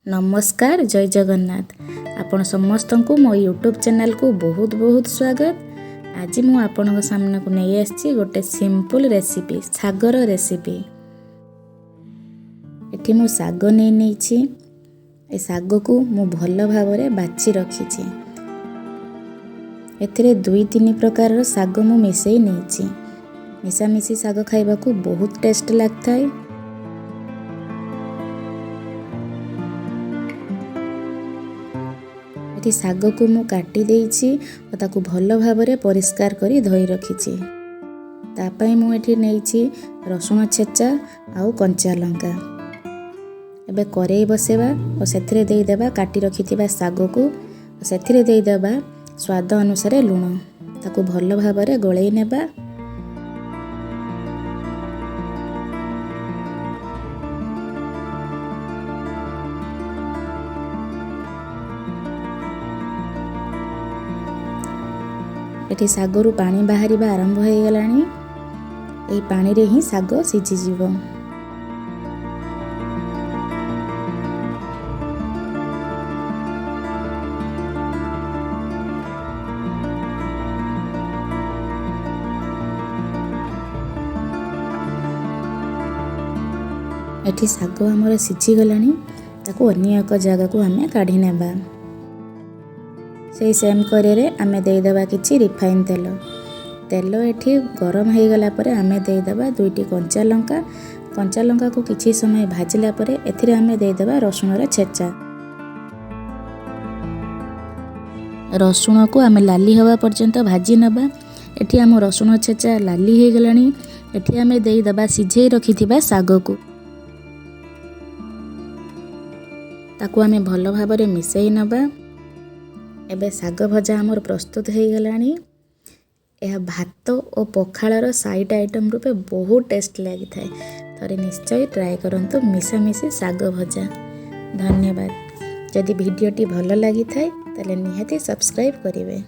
नमस्कार जय जगन्नाथ आपण समस्त को मो यूट्यूब चैनल को बहुत बहुत स्वागत। आज मु आपण सामने को नहीं आसी गोटे सिंपल रेसिपी सागर रेसिपी। एठी मु साग नहीं ए साग को मु भल भाव बाछि रखी। एथिरे 2-3 प्रकार साग मु मिसई नहीं। मिसामिशी साग खाइबा को बहुत टेस्ट लगता है। साग को मु काटी देइछि और ताकू भल भाबरे परिष्कार करी धोई रखिछि। तापाई मु एठी नेइछि रसुण छेचा आउ कंचा लंका। एबे करेई बसेबा और सेथिरे देई देबा काटी रखिथिबा साग को और सेथिरे देई देबा स्वाद अनुसार लूण। ताकू भल भाबरे गळेई नेबा। एठी सागरु पानी बाहरिबा आरंभ हो गलानी। एई पानी रे ही साग सिझी जीवो। एठी साग हमर सिझी गलानी। ताकू अन्य एक जगह को हमें काढी नेबा। से सेम करे आमे दे देबा किछि रिफाइन तेल। तेल एठी गरम हो गला परे आमे दे देबा 2टी कंचा लंका को किछि समय भाजिला परे एथिरे आमे दे देबा रसुण रे छेचा। रसुण को आमे लाली हवा पर्यंत भाजी नबा। एठी हम रसुण छेचा लाली हो गलानी। एठी आमे दे देबा सिझेई रखिथिबा साग को। ताकू आमे भलो भाबरे मिसई नबा। एबे साग भजा हमर प्रस्तुत हो गलानी। यह भात और पखाळर साइड आइटम रूपे बहुत टेस्ट लगी थाए। थरे निश्चय ट्राए करंतु मिसामिशी साग भजा। धन्यवाद। जदि वीडियोटी भल लगी थाए तले निहाती सब्सक्राइब करिवे।